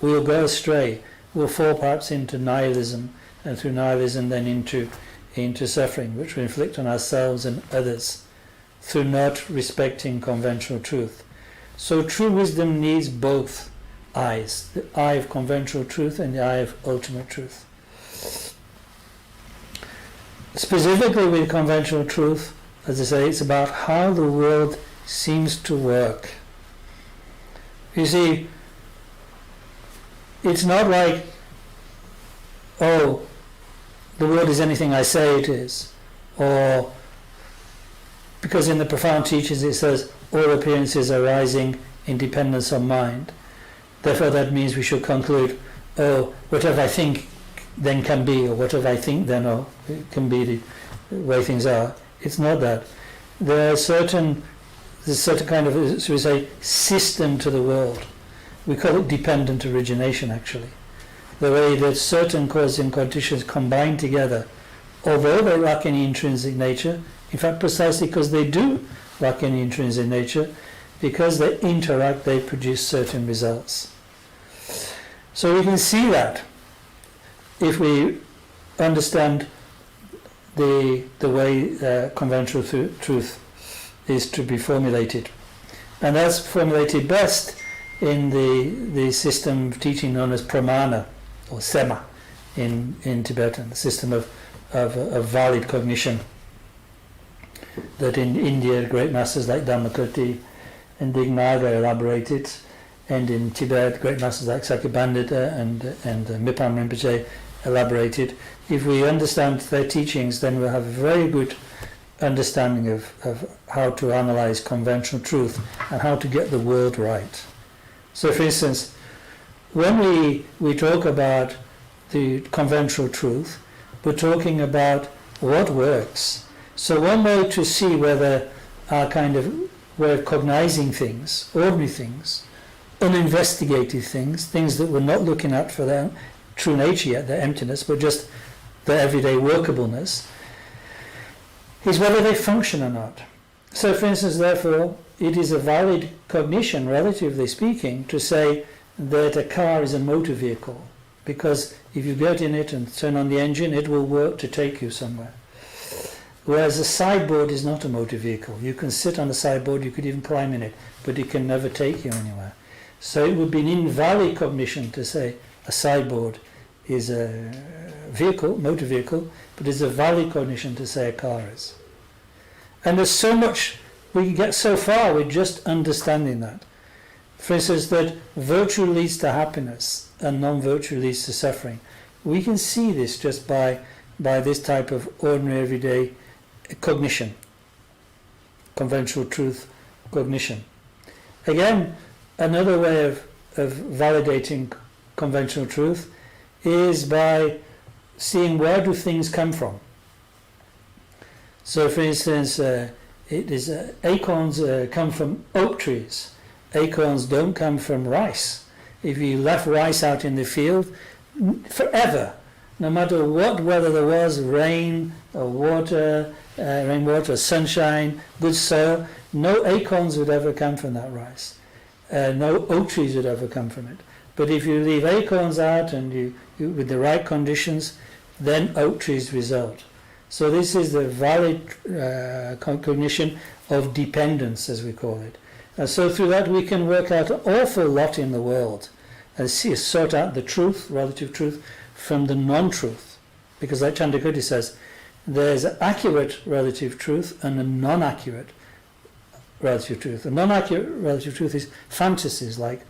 We will go astray. We'll fall perhaps into nihilism, and through nihilism then into suffering, which we inflict on ourselves and others through not respecting conventional truth. So true wisdom needs both eyes, the eye of conventional truth and the eye of ultimate truth. Specifically with conventional truth, as I say, it's about how the world seems to work. You see, it's not like, oh, the world is anything I say it is, or because in the profound teachings it says all appearances arising in dependence on mind. Therefore that means we should conclude, oh, whatever I think then can be, or whatever I think then or it can be the way things are. It's not that. There's a certain kind of, so we say, system to the world. We call it dependent origination, actually. The way that certain causes and conditions combine together, although they lack any intrinsic nature, in fact precisely because they do lack any intrinsic nature, because they interact, they produce certain results. So we can see that if we understand the way conventional truth is to be formulated. And that's formulated best in the system of teaching known as pramana, or sema in Tibetan, the system of valid cognition that in India great masters like Dhammakirti and Dignaga elaborated, and in Tibet great masters like Sakya Pandita and Mipan Rinpoche elaborated. If we understand their teachings, then we'll have a very good understanding of how to analyze conventional truth and how to get the world right. So for instance, when we talk about the conventional truth, we're talking about what works. So one way to see whether our kind of way of cognizing things, ordinary things, uninvestigated things, things that we're not looking at for their true nature yet, their emptiness, but just their everyday workableness, is whether they function or not. So for instance, therefore, it is a valid cognition, relatively speaking, to say that a car is a motor vehicle, because if you get in it and turn on the engine, it will work to take you somewhere. Whereas a sideboard is not a motor vehicle. You can sit on a sideboard, you could even climb in it, but it can never take you anywhere. So it would be an invalid cognition to say a sideboard is a vehicle, motor vehicle, but it's a valid cognition to say a car is. And there's so much, we can get so far with just understanding that. For instance, that virtue leads to happiness and non-virtue leads to suffering. We can see this just by this type of ordinary everyday cognition, conventional truth cognition. Again, another way of validating conventional truth is by seeing where do things come from. So for instance, acorns come from oak trees. Acorns don't come from rice. If you left rice out in the field, forever, no matter what weather there was, rain or water, rainwater, sunshine, good soil, no acorns would ever come from that rice. No oak trees would ever come from it. But if you leave acorns out and you with the right conditions, then oak trees result. So this is the valid cognition of dependence, as we call it. So through that we can work out an awful lot in the world and sort out the truth, relative truth, from the non-truth. Because like Chandrakirti says, there's accurate relative truth and a non-accurate relative truth. A non-accurate relative truth is fantasies like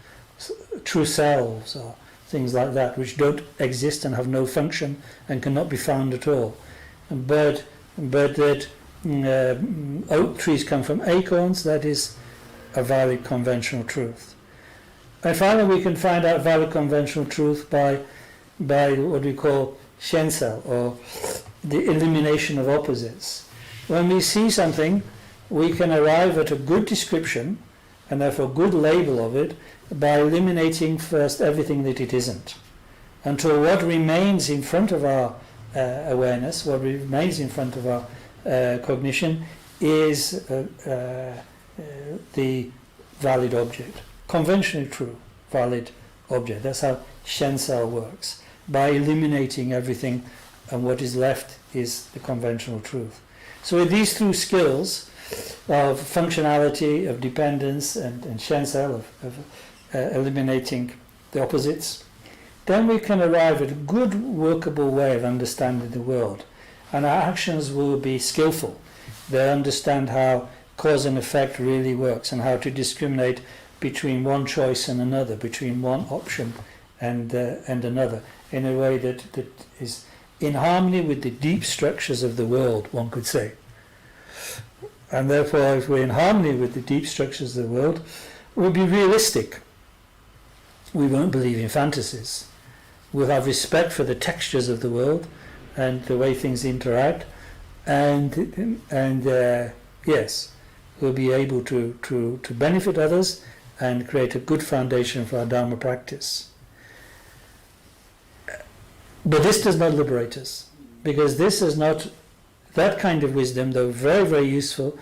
true selves or things like that, which don't exist and have no function and cannot be found at all. But that oak trees come from acorns, that is a valid conventional truth. And finally, we can find out valid conventional truth by what we call shensel, or the elimination of opposites. When we see something, we can arrive at a good description, and therefore a good label of it, by eliminating first everything that it isn't, until what remains in front of our awareness, what remains in front of our cognition, is the valid object, conventionally true, valid object. That's how shensel works, by eliminating everything, and what is left is the conventional truth. So with these two skills of functionality, of dependence, and shensel, of eliminating the opposites, then we can arrive at a good workable way of understanding the world, and our actions will be skillful. They understand how cause and effect really works, and how to discriminate between one choice and another, between one option and another, in a way that is in harmony with the deep structures of the world, one could say. And therefore, if we're in harmony with the deep structures of the world, we'll be realistic. We won't believe in fantasies. We'll have respect for the textures of the world and the way things interact, and yes, we'll be able to benefit others and create a good foundation for our Dharma practice. But this does not liberate us, because this is not that kind of wisdom, though very, very useful,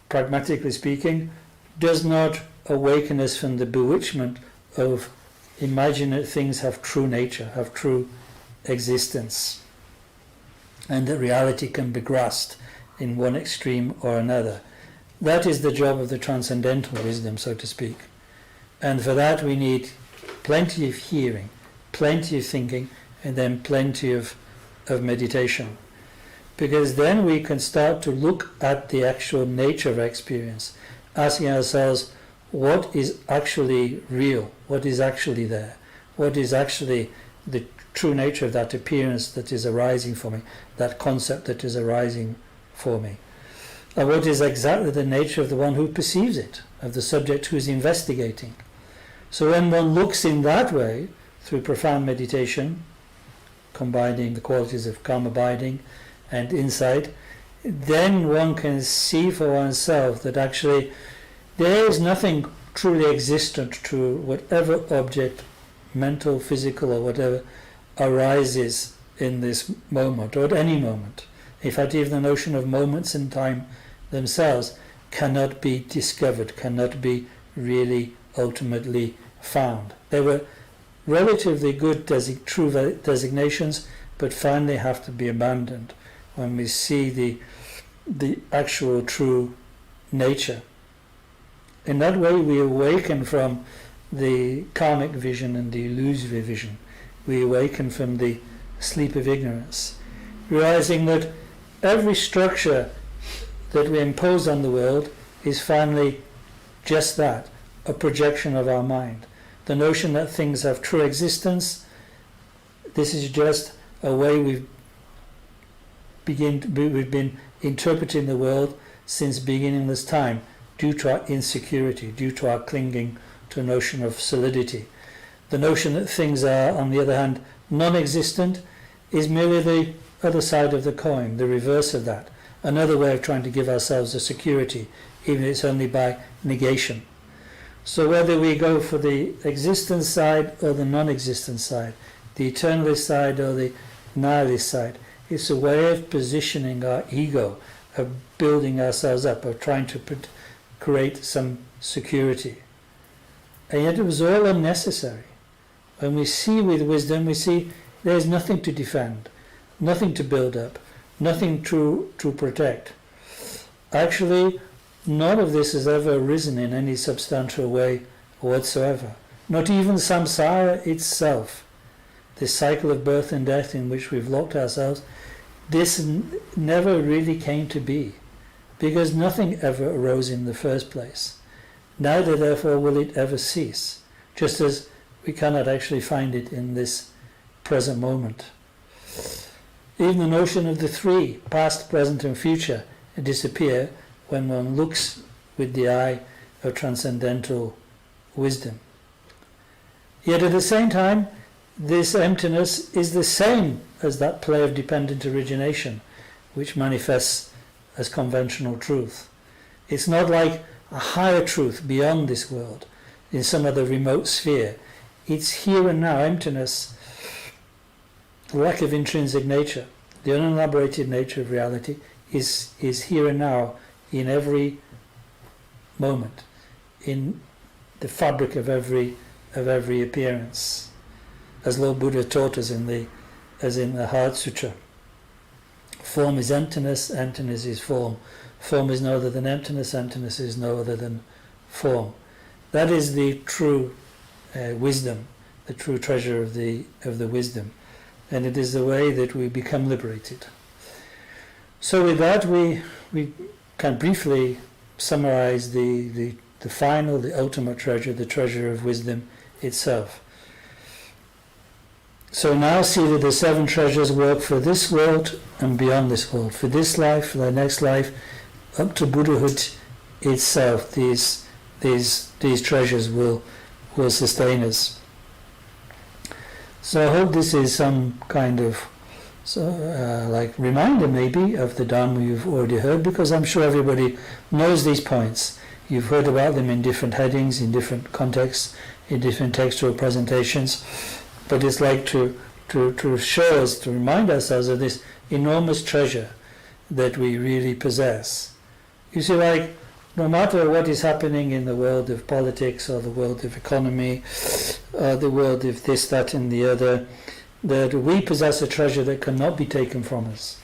pragmatically speaking, does not awaken us from the bewitchment of imagining that things have true nature, have true existence, and that reality can be grasped in one extreme or another. That is the job of the transcendental wisdom, so to speak. And for that we need plenty of hearing, plenty of thinking, and then plenty of meditation. Because then we can start to look at the actual nature of experience, asking ourselves, what is actually real? What is actually there? What is actually the true nature of that appearance that is arising for me, that concept that is arising for me? And what is exactly the nature of the one who perceives it, of the subject who is investigating? So when one looks in that way, through profound meditation, combining the qualities of calm abiding and insight, then one can see for oneself that actually there is nothing truly existent to whatever object, mental, physical, or whatever, arises in this moment, or at any moment. In fact, even the notion of moments in time themselves cannot be discovered, cannot be really ultimately found. They were relatively good true designations, but finally have to be abandoned when we see the actual true nature. In that way we awaken from the karmic vision and the illusory vision. We awaken from the sleep of ignorance, realizing that every structure that we impose on the world is finally just that, a projection of our mind. The notion that things have true existence, this is just a way we've been interpreting the world since beginningless time, due to our insecurity, due to our clinging to a notion of solidity. The notion that things are, on the other hand, non-existent is merely the other side of the coin, the reverse of that. Another way of trying to give ourselves a security, even if it's only by negation. So whether we go for the existence side or the non-existent side, the eternalist side or the nihilist side, it's a way of positioning our ego, of building ourselves up, of trying to create some security. And yet it was all unnecessary. When we see with wisdom, we see there's nothing to defend, nothing to build up, nothing to protect. Actually, none of this has ever arisen in any substantial way whatsoever. Not even samsara itself, this cycle of birth and death in which we've locked ourselves, this never really came to be. because nothing ever arose in the first place. Neither therefore will it ever cease, just as we cannot actually find it in this present moment. Even the notion of the three, past, present and future, disappear when one looks with the eye of transcendental wisdom. Yet at the same time, this emptiness is the same as that play of dependent origination, which manifests as conventional truth. It's not like a higher truth beyond this world, in some other remote sphere. It's here and now. Emptiness, the lack of intrinsic nature, the unelaborated nature of reality is here and now in every moment, in the fabric of every appearance, as Lord Buddha taught us in the Heart Sutra. Form is emptiness, emptiness is form. Form is no other than emptiness, emptiness is no other than form. That is the true wisdom, the true treasure of the wisdom, and it is the way that we become liberated. So with that, we can briefly summarize the final, the ultimate treasure, the treasure of wisdom itself. So now see that the seven treasures work for this world and beyond this world, for this life, for the next life, up to Buddhahood itself. These treasures will sustain us. So I hope this is some kind of like reminder maybe of the Dharma you've already heard, because I'm sure everybody knows these points. You've heard about them in different headings, in different contexts, in different textual presentations, but it's like to show us, to remind ourselves of this enormous treasure that we really possess. You see, like, no matter what is happening in the world of politics or the world of economy, the world of this, that and the other, that we possess a treasure that cannot be taken from us.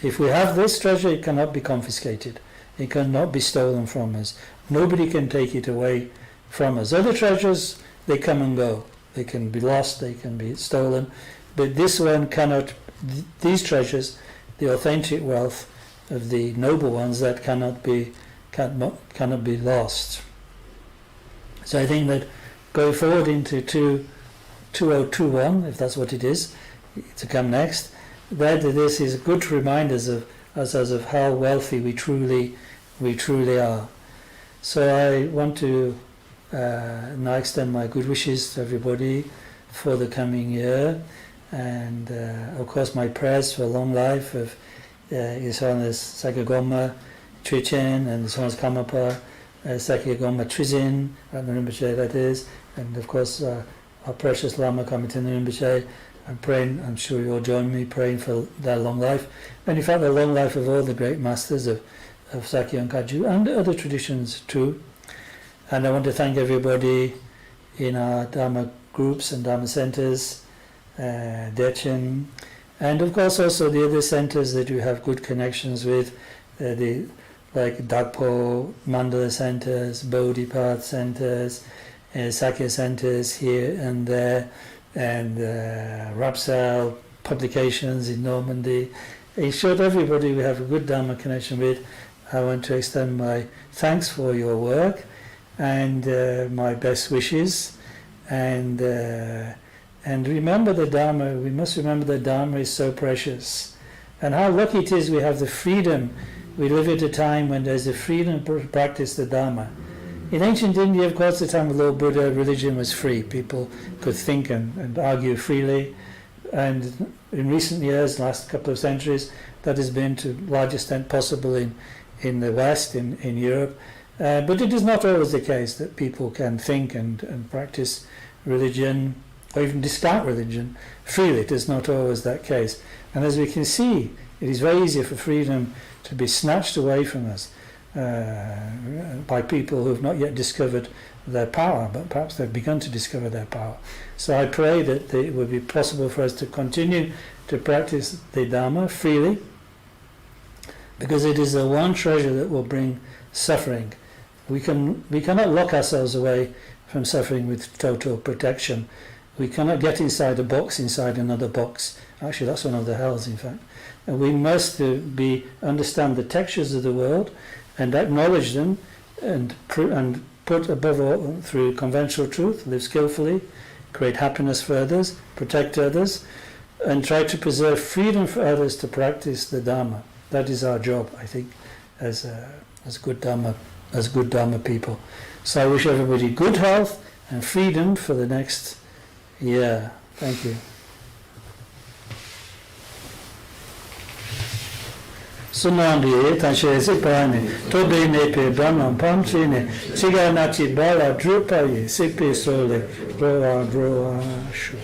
If we have this treasure, it cannot be confiscated. It cannot be stolen from us. Nobody can take it away from us. Other treasures, they come and go. They can be lost, they can be stolen. But this one cannot, these treasures, the authentic wealth of the noble ones, that cannot be lost. So I think that going forward into 2021, if that's what it is, to come next, that this is good to remind us of how wealthy we truly are. So I want to now extend my good wishes to everybody for the coming year, and of course my prayers for a long life of His Holiness Sakya Trichen and His Holiness Kamapa Sakya Gompa Trizin, Rinpoche that is, and of course our precious Lama Kamitin Rinpoche. I'm praying, I'm sure you'll join me praying for their long life, and in fact the long life of all the great masters of Sakya and Kagyu and other traditions too. And I want to thank everybody in our Dharma groups and Dharma centers, Dechen, and of course also the other centers that you have good connections with, like Dagpo, Mandala centers, Bodhi Path centers, Sakya centers here and there, and Rapsal publications in Normandy. In short, everybody we have a good Dharma connection with. I want to extend my thanks for your work and my best wishes, and remember the Dharma. We must remember the Dharma is so precious, and how lucky it is we have the freedom. We live at a time when there's the freedom to practice the Dharma. In ancient India, of course, the time of Lord Buddha, religion was free. People could think and argue freely, and in recent years, last couple of centuries, that has been to the largest extent possible in the West, in Europe. But it is not always the case that people can think and practice religion, or even discount religion freely. It is not always that case. And as we can see, it is very easy for freedom to be snatched away from us by people who have not yet discovered their power, but perhaps they've begun to discover their power. So I pray that it will be possible for us to continue to practice the Dharma freely, because it is the one treasure that will bring suffering. We cannot lock ourselves away from suffering with total protection. We cannot get inside a box inside another box. Actually, that's one of the hells, in fact. And we must understand the textures of the world and acknowledge them and put above all through conventional truth, live skillfully, create happiness for others, protect others, and try to preserve freedom for others to practice the Dharma. That is our job, I think, as good Dharma people. So I wish everybody good health and freedom for the next year. Thank you. Sunandi tanshe sipane tobe ne pe brahman pamchine chiga nachi bala drupa ye sipe sole roa shu.